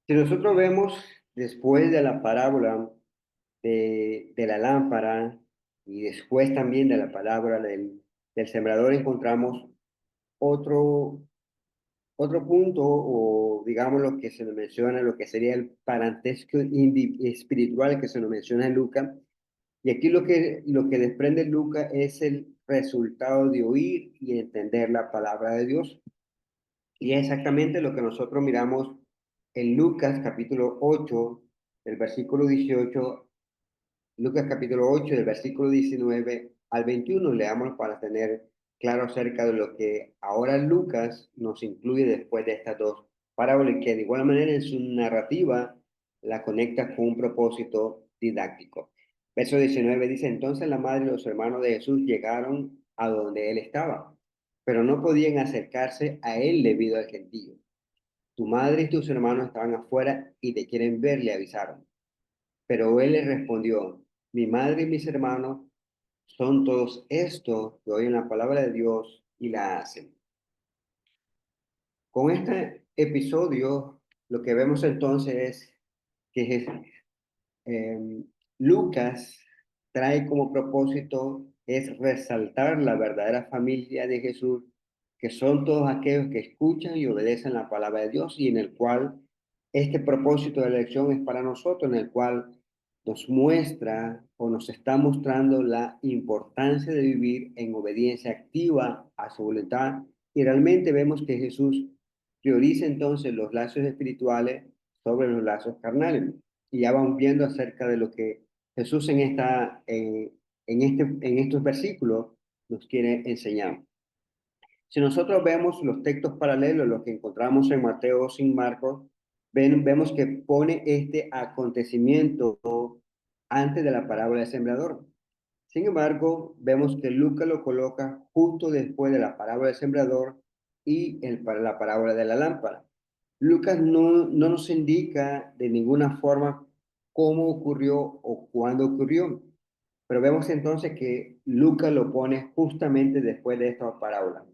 Si nosotros vemos después de la parábola de la lámpara y después también de la palabra del sembrador, encontramos otro, otro punto o digamos lo que se nos menciona, lo que sería el parentesco espiritual que se nos menciona en Lucas. Y aquí lo que desprende Lucas es el resultado de oír y entender la palabra de Dios. Y es exactamente lo que nosotros miramos en Lucas capítulo 8, el versículo 18, Lucas capítulo 8, del versículo 19 al 21. Leamos para tener claro acerca de lo que ahora Lucas nos incluye después de estas dos parábolas, que de igual manera en su narrativa la conecta con un propósito didáctico. Verso 19 dice: entonces la madre y los hermanos de Jesús llegaron a donde él estaba, pero no podían acercarse a él debido al gentío. Tu madre y tus hermanos estaban afuera y te quieren ver, le avisaron. Pero él les respondió: mi madre y mis hermanos son todos estos que oyen la palabra de Dios y la hacen. Con este episodio, lo que vemos entonces es que eh, Lucas trae como propósito es resaltar la verdadera familia de Jesús, que son todos aquellos que escuchan y obedecen la palabra de Dios y en el cual este propósito de la elección es para nosotros, en el cual nos muestra o nos está mostrando la importancia de vivir en obediencia activa a su voluntad. Y realmente vemos que Jesús prioriza entonces los lazos espirituales sobre los lazos carnales. Y ya vamos viendo acerca de lo que Jesús en estos versículos nos quiere enseñar. Si nosotros vemos los textos paralelos, los que encontramos en Mateo sin Marcos, vemos que pone este acontecimiento antes de la parábola del sembrador. Sin embargo, vemos que Lucas lo coloca justo después de la parábola del sembrador y la parábola de la lámpara. Lucas no nos indica de ninguna forma cómo ocurrió o cuándo ocurrió, pero vemos entonces que Lucas lo pone justamente después de esta parábola,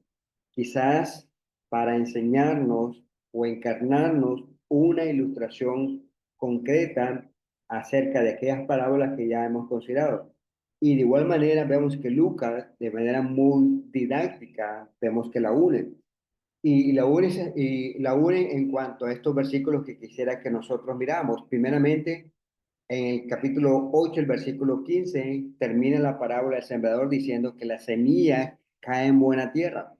quizás para enseñarnos o encarnarnos una ilustración concreta acerca de aquellas parábolas que ya hemos considerado. Y de igual manera vemos que Lucas, de manera muy didáctica, vemos que la une. Y la une en cuanto a estos versículos que quisiera que nosotros miramos. Primeramente, en el capítulo 8 el versículo 15 termina la parábola del sembrador diciendo que la semilla cae en buena tierra.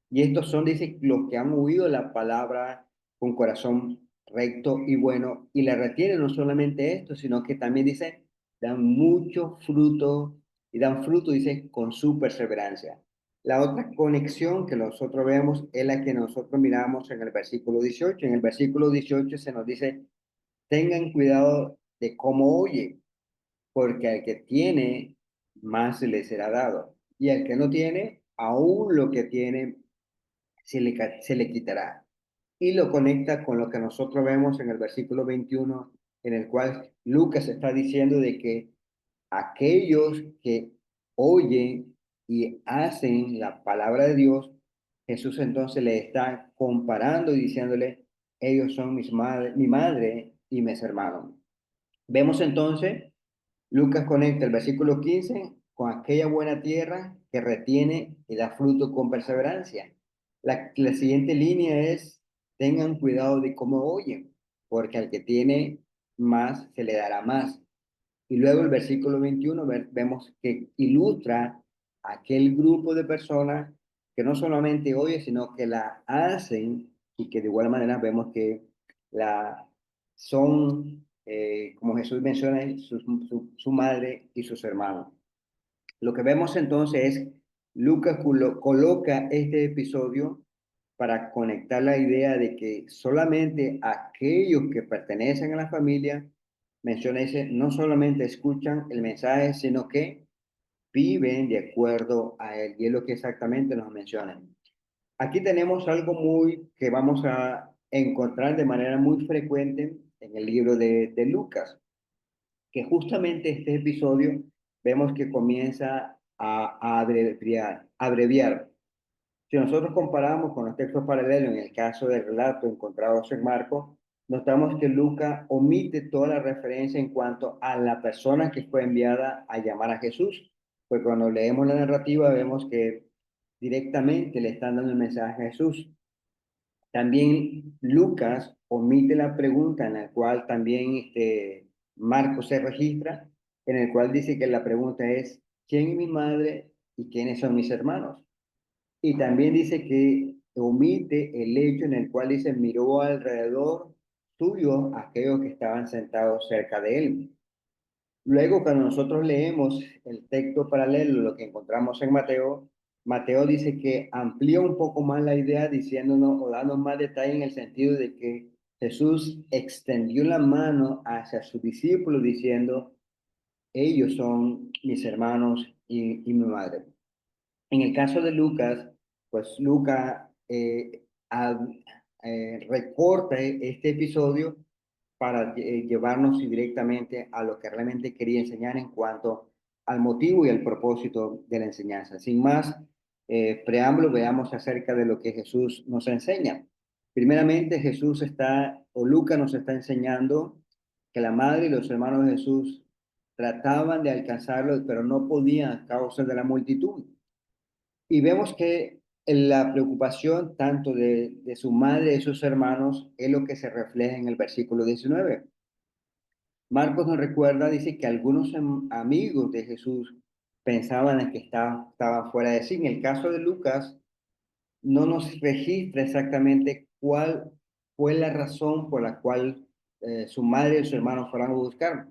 Y estos son, dice, los que han oído la palabra con corazón recto y bueno, y la retienen no solamente esto, sino que también dice, dan mucho fruto, y dan fruto, dice, con su perseverancia. La otra conexión que nosotros vemos es la que nosotros miramos en el versículo 18. En el versículo 18 se nos dice: tengan cuidado de cómo oye, porque al que tiene, más se le será dado. Y al que no tiene, aún lo que tiene se le quitará. Y lo conecta con lo que nosotros vemos en el versículo 21, en el cual Lucas está diciendo de que aquellos que oyen y hacen la palabra de Dios, Jesús entonces le está comparando y diciéndole: ellos son mi madre y mis hermanos. Vemos entonces, Lucas conecta el versículo 15 con aquella buena tierra que retiene y da fruto con perseverancia. La siguiente línea es: tengan cuidado de cómo oyen, porque al que tiene más se le dará más. Y luego el versículo 21 vemos que ilustra aquel grupo de personas que no solamente oyen, sino que la hacen y que de igual manera vemos que la son, como Jesús menciona, su madre y sus hermanos. Lo que vemos entonces es, Lucas coloca este episodio para conectar la idea de que solamente aquellos que pertenecen a la familia, menciona ese, no solamente escuchan el mensaje, sino que viven de acuerdo a él. Y es lo que exactamente nos menciona. Aquí tenemos algo muy que vamos a encontrar de manera muy frecuente en el libro de Lucas, que justamente este episodio vemos que comienza a abreviar. Si nosotros comparamos con los textos paralelos, en el caso del relato encontrados en Marcos, notamos que Lucas omite toda la referencia en cuanto a la persona que fue enviada a llamar a Jesús. Pues cuando leemos la narrativa vemos que directamente le están dando el mensaje a Jesús. También Lucas omite la pregunta en la cual también Marcos se registra, en el cual dice que la pregunta es, ¿quién es mi madre y quiénes son mis hermanos? Y también dice que omite el hecho en el cual dice, miró alrededor suyo a aquellos que estaban sentados cerca de él. Luego, cuando nosotros leemos el texto paralelo, lo que encontramos en Mateo, Mateo dice que amplía un poco más la idea diciéndonos o dándonos más detalle en el sentido de que Jesús extendió la mano hacia sus discípulos diciendo, ellos son mis hermanos y mi madre. En el caso de Lucas, pues Lucas recorta este episodio para llevarnos directamente a lo que realmente quería enseñar en cuanto al motivo y al propósito de la enseñanza. Sin más preámbulo, veamos acerca de lo que Jesús nos enseña. Primeramente, Jesús está, o Lucas nos está enseñando que la madre y los hermanos de Jesús trataban de alcanzarlo, pero no podían a causa de la multitud. Y vemos que la preocupación tanto de su madre y de sus hermanos es lo que se refleja en el versículo 19. Marcos nos recuerda, dice que algunos amigos de Jesús pensaban en que estaba fuera de sí. En el caso de Lucas, no nos registra exactamente cuál fue la razón por la cual su madre y sus hermanos fueron a buscar.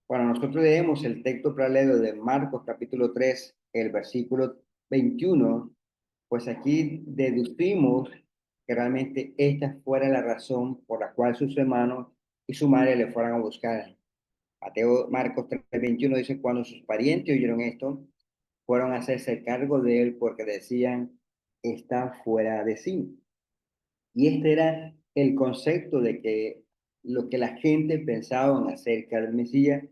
Cuando nosotros leemos el texto paralelo de Marcos capítulo 3 el versículo 21, pues aquí deducimos que realmente esta fuera la razón por la cual sus hermanos y su madre le fueron a buscar. Marcos 3:21 dice, cuando sus parientes oyeron esto, fueron a hacerse cargo de él porque decían, está fuera de sí. Y este era el concepto de que lo que la gente pensaba acerca del Mesías,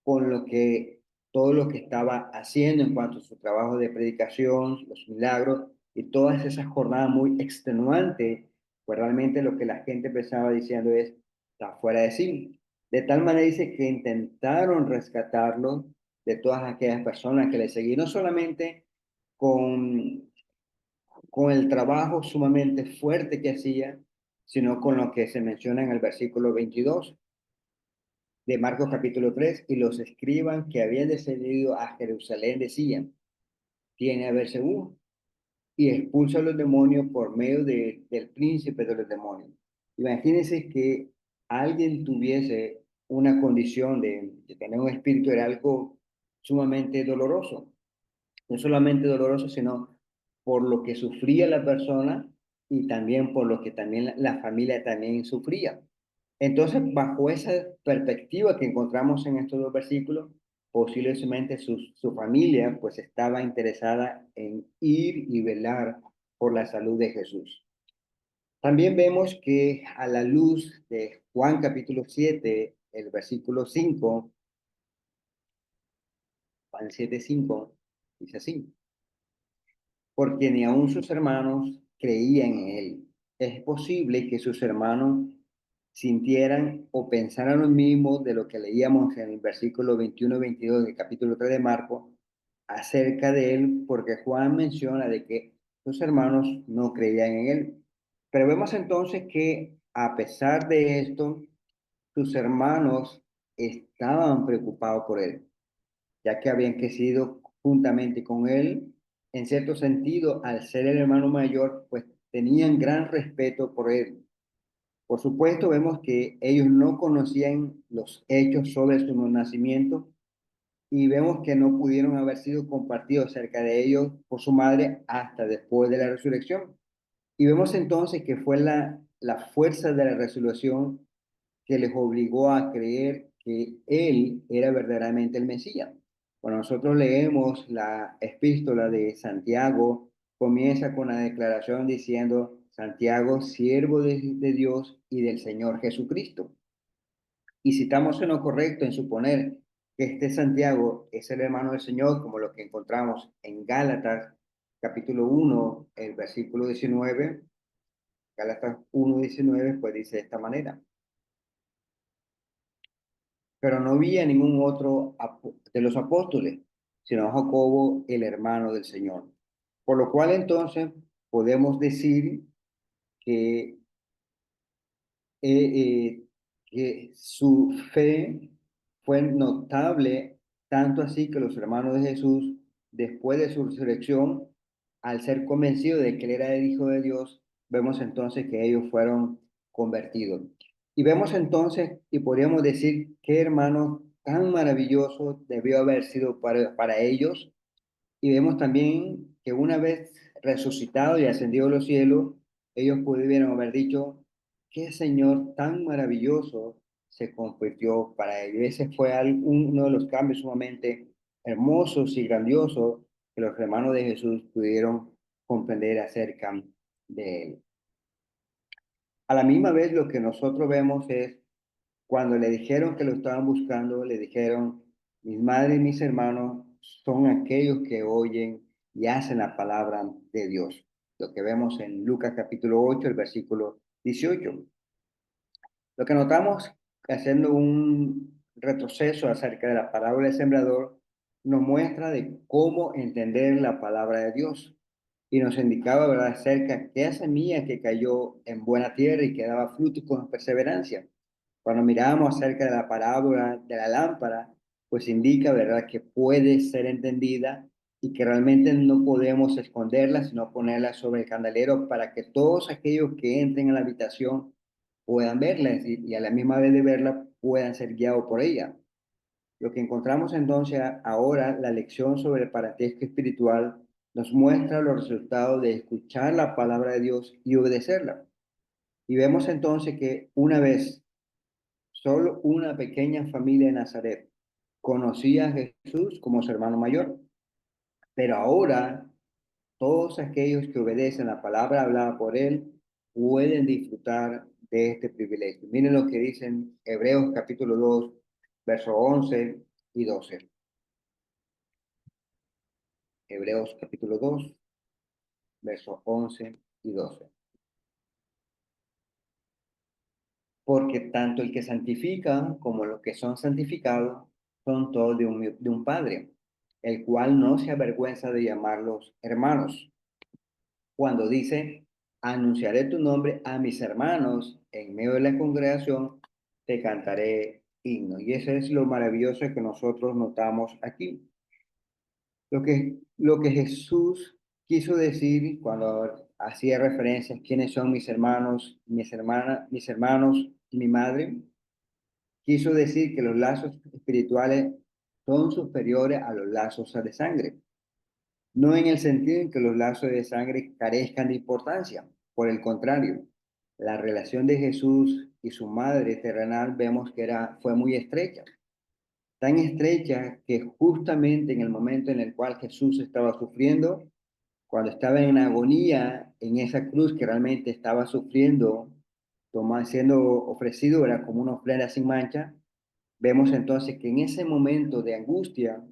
con lo que todo lo que estaba haciendo en cuanto a su trabajo de predicación, los milagros y todas esas jornadas muy extenuantes, pues realmente lo que la gente pensaba diciendo es, está fuera de sí. De tal manera dice que intentaron rescatarlo de todas aquellas personas que le seguían, no solamente con el trabajo sumamente fuerte que hacía, sino con lo que se menciona en el versículo 22 de Marcos capítulo 3, y los escriban que habían descendido a Jerusalén decían, tiene a Beelzebú y expulsa a los demonios por medio del príncipe de los demonios. Imagínense que alguien tuviese una condición de tener un espíritu, era algo sumamente doloroso. No solamente doloroso, sino por lo que sufría la persona y también por lo que también la familia también sufría. Entonces, bajo esa perspectiva que encontramos en estos dos versículos, posiblemente su familia pues estaba interesada en ir y velar por la salud de Jesús. También vemos que a la luz de Juan capítulo 7 el versículo 5, Juan 7:5, dice así, porque ni aun sus hermanos creían en él. Es posible que sus hermanos sintieran o pensaran lo mismo de lo que leíamos en el versículo 21 y 22 del capítulo 3 de Marcos acerca de él, porque Juan menciona de que sus hermanos no creían en él. Pero vemos entonces que a pesar de esto, sus hermanos estaban preocupados por él, ya que habían crecido juntamente con él. En cierto sentido, al ser el hermano mayor, pues tenían gran respeto por él. Por supuesto, vemos que ellos no conocían los hechos sobre su nacimiento y vemos que no pudieron haber sido compartidos acerca de ellos por su madre hasta después de la resurrección. Y vemos entonces que fue la fuerza de la resurrección que les obligó a creer que él era verdaderamente el Mesías. Cuando nosotros leemos la epístola de Santiago, comienza con la declaración diciendo, Santiago, siervo de Dios y del Señor Jesucristo. Y si estamos en lo correcto en suponer que este Santiago es el hermano del Señor, como lo que encontramos en Gálatas capítulo 1, el versículo 19, Gálatas 1:19, pues dice de esta manera. pero no vi a ningún otro de los apóstoles, sino a Jacobo, el hermano del Señor. Por lo cual entonces podemos decir que que su fe fue notable, tanto así que los hermanos de Jesús, después de su resurrección, al ser convencidos de que él era el Hijo de Dios, vemos entonces que ellos fueron convertidos. Y vemos entonces, y podríamos decir, qué hermano tan maravilloso debió haber sido para ellos, y vemos también que una vez resucitado y ascendido a los cielos, ellos pudieron haber dicho, qué Señor tan maravilloso se convirtió para ellos. Ese fue uno de los cambios sumamente hermosos y grandiosos que los hermanos de Jesús pudieron comprender acerca de él. A la misma vez lo que nosotros vemos es cuando le dijeron que lo estaban buscando, le dijeron, mis madres y mis hermanos son aquellos que oyen y hacen la palabra de Dios. Lo que vemos en Lucas capítulo 8, el versículo 18. Lo que notamos, haciendo un retroceso acerca de la parábola del sembrador, nos muestra de cómo entender la palabra de Dios. Y nos indicaba, ¿verdad?, acerca de qué semilla que cayó en buena tierra y que daba fruto con perseverancia. Cuando miramos acerca de la parábola de la lámpara, pues indica, ¿verdad?, que puede ser entendida y que realmente no podemos esconderla, sino ponerla sobre el candelero para que todos aquellos que entren a la habitación puedan verla y a la misma vez de verla puedan ser guiados por ella. Lo que encontramos entonces ahora, la lección sobre el parentesco espiritual, nos muestra los resultados de escuchar la palabra de Dios y obedecerla. Y vemos entonces que una vez solo una pequeña familia de Nazaret conocía a Jesús como su hermano mayor, pero ahora todos aquellos que obedecen la palabra hablada por él pueden disfrutar de este privilegio. Miren lo que dicen Hebreos capítulo 2, versos 11 y 12. Hebreos capítulo 2, versos 11 y 12. Porque tanto el que santifica como los que son santificados son todos de un Padre, el cual no se avergüenza de llamarlos hermanos. Cuando dice, anunciaré tu nombre a mis hermanos en medio de la congregación, te cantaré himno. Y eso es lo maravilloso que nosotros notamos aquí. Lo que Jesús quiso decir cuando hacía referencia a quiénes son mis hermanos, mis hermanas, mis hermanos y mi madre, quiso decir que los lazos espirituales son superiores a los lazos de sangre. No en el sentido en que los lazos de sangre carezcan de importancia. Por el contrario, la relación de Jesús y su madre terrenal vemos que fue muy estrecha. Tan estrecha que justamente en el momento en el cual Jesús estaba sufriendo, cuando estaba en agonía en esa cruz que realmente estaba sufriendo, siendo ofrecido, era como una ofrenda sin mancha, vemos entonces que en ese momento de angustia,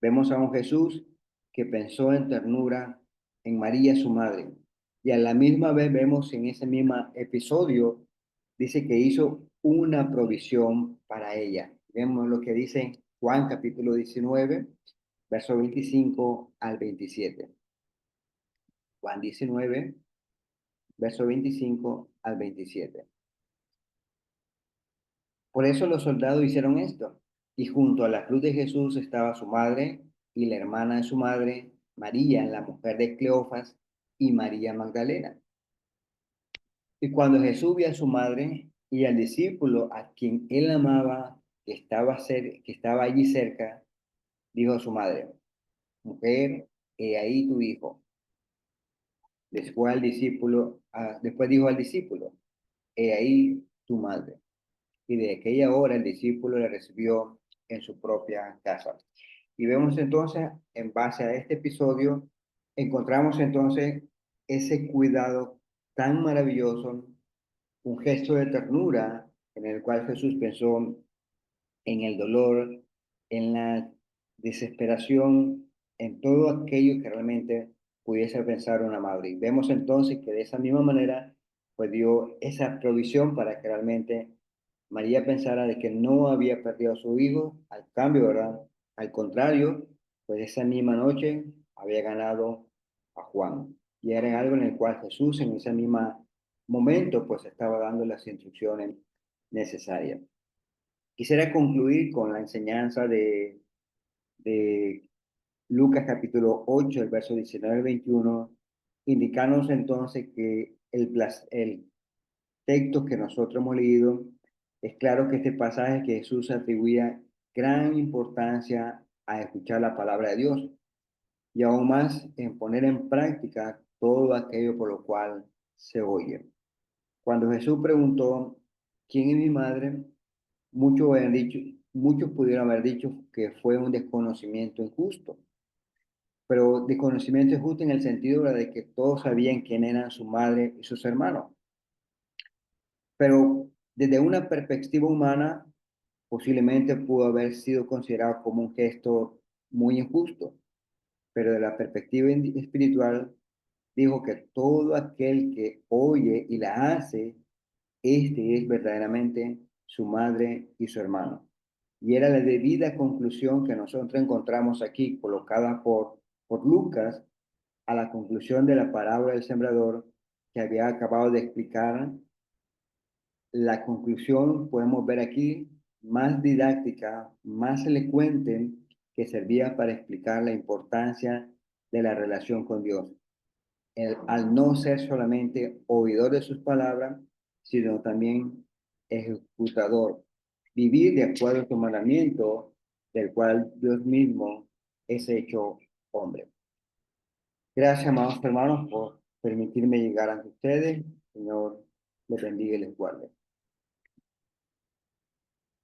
vemos a un Jesús que pensó en ternura en María, su madre. Y a la misma vez vemos en ese mismo episodio, dice que hizo una provisión para ella. Vemos lo que dice Juan capítulo 19, verso 25 al 27. Juan 19, verso 25 al 27. Por eso los soldados hicieron esto. Y junto a la cruz de Jesús estaba su madre y la hermana de su madre, María, la mujer de Cleofas, y María Magdalena. Y cuando Jesús vio a su madre y al discípulo a quien él amaba, que estaba allí cerca, dijo a su madre, mujer, he ahí tu hijo. Después dijo al discípulo, he ahí tu madre. Y de aquella hora el discípulo le recibió en su propia casa. Y vemos entonces, en base a este episodio, encontramos entonces ese cuidado tan maravilloso, un gesto de ternura en el cual Jesús pensó en el dolor, en la desesperación, en todo aquello que realmente pudiese pensar una madre. Y vemos entonces que de esa misma manera, pues dio esa provisión para que realmente María pensara de que no había perdido a su hijo, al cambio, ¿verdad? Al contrario, pues esa misma noche había ganado a Juan. Y era algo en el cual Jesús en ese mismo momento pues estaba dando las instrucciones necesarias. Quisiera concluir con la enseñanza de Lucas capítulo 8, el verso 19 al 21, indicarnos entonces que el texto que nosotros hemos leído, es claro que este pasaje que Jesús atribuía gran importancia a escuchar la palabra de Dios y aún más en poner en práctica todo aquello por lo cual se oye. Cuando Jesús preguntó, ¿quién es mi madre? Muchos habían dicho, muchos pudieron haber dicho que fue un desconocimiento injusto, pero desconocimiento injusto en el sentido de que todos sabían quién eran su madre y sus hermanos. Pero desde una perspectiva humana, posiblemente pudo haber sido considerado como un gesto muy injusto, pero de la perspectiva espiritual, dijo que todo aquel que oye y la hace, este es verdaderamente su madre y su hermano. Y era la debida conclusión que nosotros encontramos aquí, colocada por Lucas, a la conclusión de la parábola del sembrador que había acabado de explicar. La conclusión podemos ver aquí más didáctica, más elocuente, que servía para explicar la importancia de la relación con Dios. Al no ser solamente oidor de sus palabras, sino también ejecutador. Vivir de acuerdo a su mandamiento, del cual Dios mismo es hecho hombre. Gracias, amados hermanos, por permitirme llegar ante ustedes. Señor, les bendiga y les guarde.